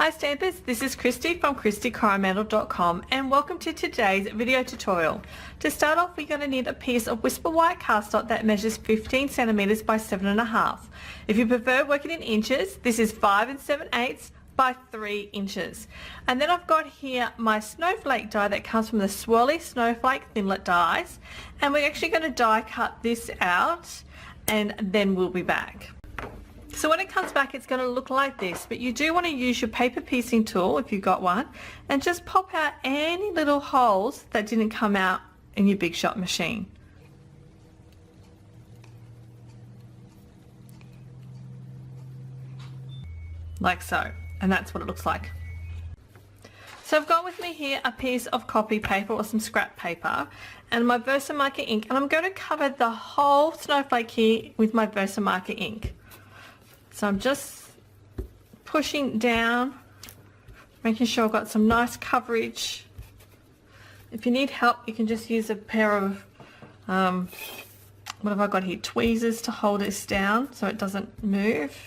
Hi Stampers, this is Kristy from CristyCoromandel.com and welcome to today's video tutorial. To start off, we're going to need a piece of Whisper White cardstock that measures 15 centimeters by 7.5. If you prefer working in inches, this is 5 7/8 by 3 inches. And then I've got here my Snowflake die that comes from the Swirly Snowflake Thinlet dies, and we're actually going to die cut this out and then we'll be back. So when it comes back, it's going to look like this, but you do want to use your paper piecing tool if you've got one and just pop out any little holes that didn't come out in your Big Shot machine. Like so, and that's what it looks like. So I've got with me here a piece of copy paper or some scrap paper and my Versamarker ink, and I'm going to cover the whole snowflake here with my Versamarker ink. So I'm just pushing down, making sure I've got some nice coverage. If you need help, you can just use a pair of, what have I got here, tweezers to hold this down so it doesn't move.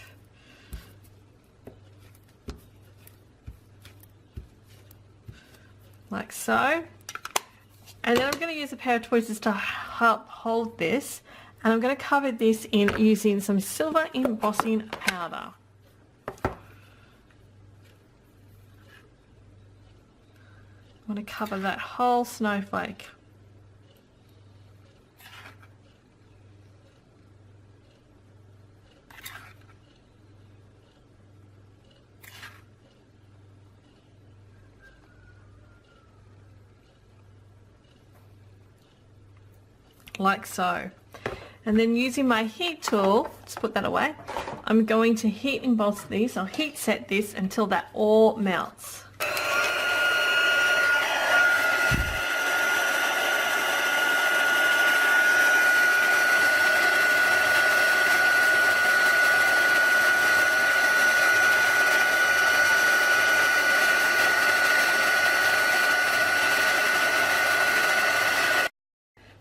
Like so. And then I'm going to use a pair of tweezers to help hold this. And I'm going to cover this in using some silver embossing powder. I want to cover that whole snowflake. Like so. And then using my heat tool, just put that away, I'm going to heat emboss these. I'll heat set this until that all melts.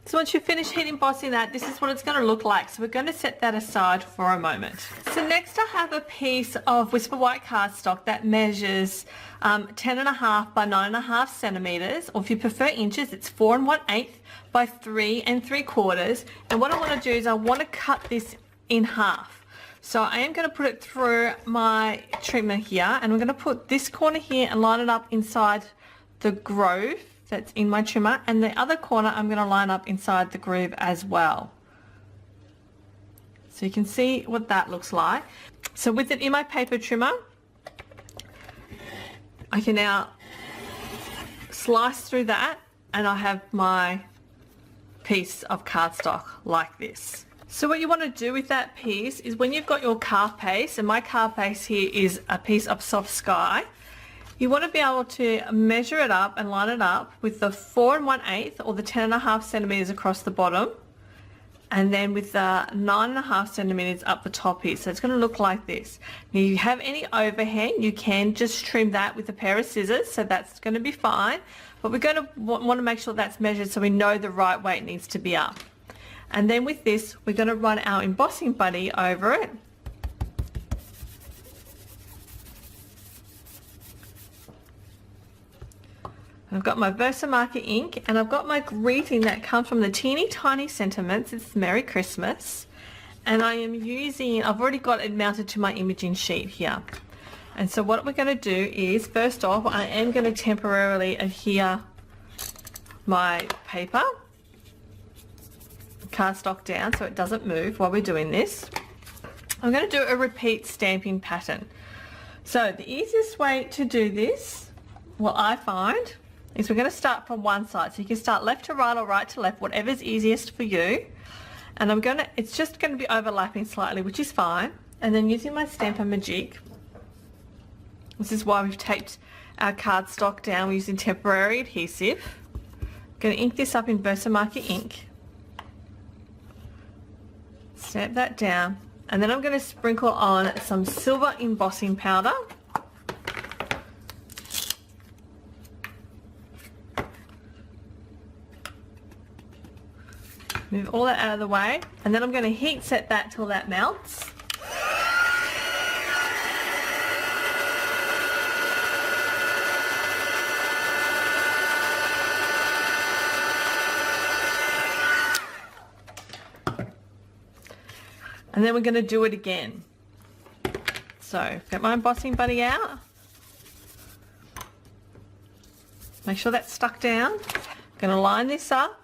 So once you finish heat embossing that, this is what it's going to look like. So we're going to set that aside for a moment. So next I have a piece of Whisper White cardstock that measures 10.5 by 9.5 centimeters, or if you prefer inches, it's 4 1/8 by 3 3/4. And what I want to do is I want to cut this in half. So I am going to put it through my trimmer here, and we're going to put this corner here and line it up inside the groove that's in my trimmer, and the other corner I'm going to line up inside the groove as well. So you can see what that looks like. So with it in my paper trimmer, I can now slice through that and I have my piece of cardstock like this. So what you want to do with that piece is when you've got your calf paste, and my calf paste here is a piece of soft sky, you want to be able to measure it up and line it up with the 4 1/8 or the 10.5 centimeters across the bottom, and then with the 9.5 centimeters up the top here. So it's going to look like this. Now, if you have any overhang, you can just trim that with a pair of scissors, so that's going to be fine. But we're going to want to make sure that's measured so we know the right way it needs to be up. And then with this, we're going to run our embossing buddy over it. I've got my Versamarker ink, and I've got my greeting that comes from the teeny tiny sentiments. It's Merry Christmas, and I am using, I've already got it mounted to my imaging sheet here. And so what we're going to do is, first off, I am going to temporarily adhere my paper cardstock down so it doesn't move while we're doing this. I'm going to do a repeat stamping pattern. So the easiest way to do this, what I find, is we're going to start from one side. So you can start left to right or right to left, whatever's easiest for you. And it's just going to be overlapping slightly, which is fine. And then using my Stampin' Magic, this is why we've taped our cardstock down. We're using temporary adhesive. I'm going to ink this up in Versamarker ink. Stamp that down. And then I'm going to sprinkle on some silver embossing powder. Move all that out of the way, and then I'm going to heat set that till that melts. And then we're going to do it again. So get my embossing buddy out. Make sure that's stuck down. I'm going to line this up.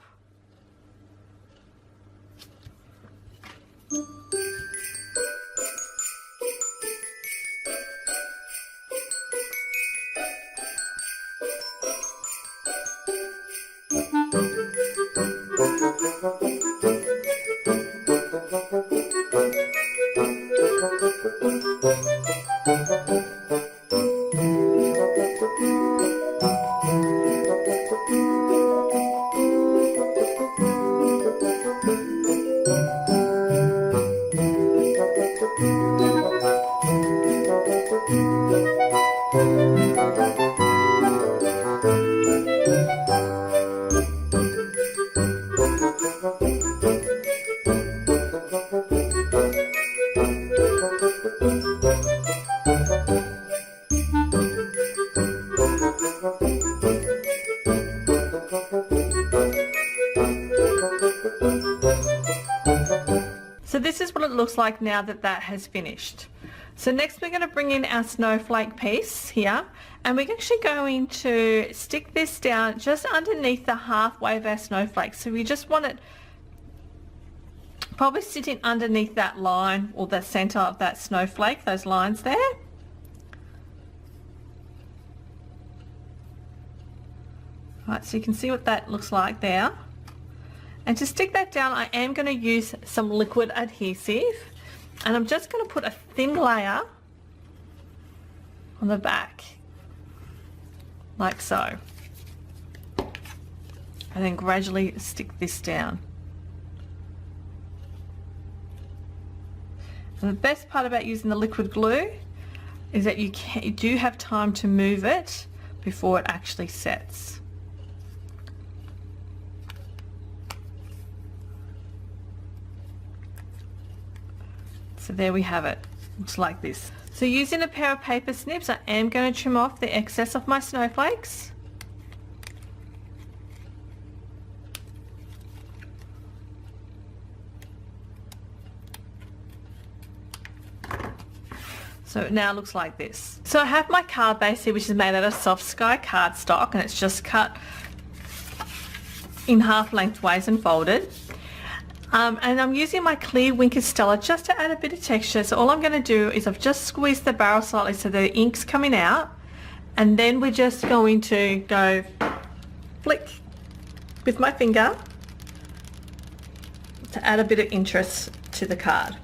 So this is what it looks like now that that has finished. So next we're going to bring in our snowflake piece here, and we're actually going to stick this down just underneath the halfway of our snowflake. So we just want it probably sitting underneath that line or the center of that snowflake, those lines there. Right, so you can see what that looks like there. And to stick that down, I am going to use some liquid adhesive, and I'm just going to put a thin layer on the back, like so, and then gradually stick this down. And the best part about using the liquid glue is that you do have time to move it before it actually sets. So there we have it. Looks like this. So using a pair of paper snips, I am going to trim off the excess of my snowflakes. So it now looks like this. So I have my card base here, which is made out of soft sky cardstock, and it's just cut in half lengthways and folded. And I'm using my clear Wink Stella just to add a bit of texture. So all I'm going to do is I've just squeezed the barrel slightly so the ink's coming out, and then we're just going to go flick with my finger to add a bit of interest to the card,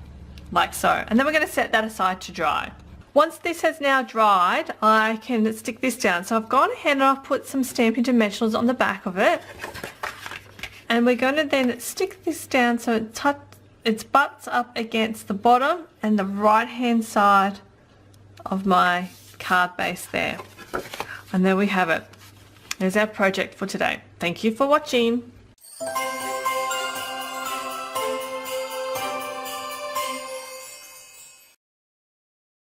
like so. And then we're going to set that aside to dry. Once this has now dried, I can stick this down. So I've gone ahead and I've put some Stampin' Dimensionals on the back of it. And we're going to then stick this down so it butts up against the bottom and the right hand side of my card base there. And there we have it. There's our project for today. Thank you for watching.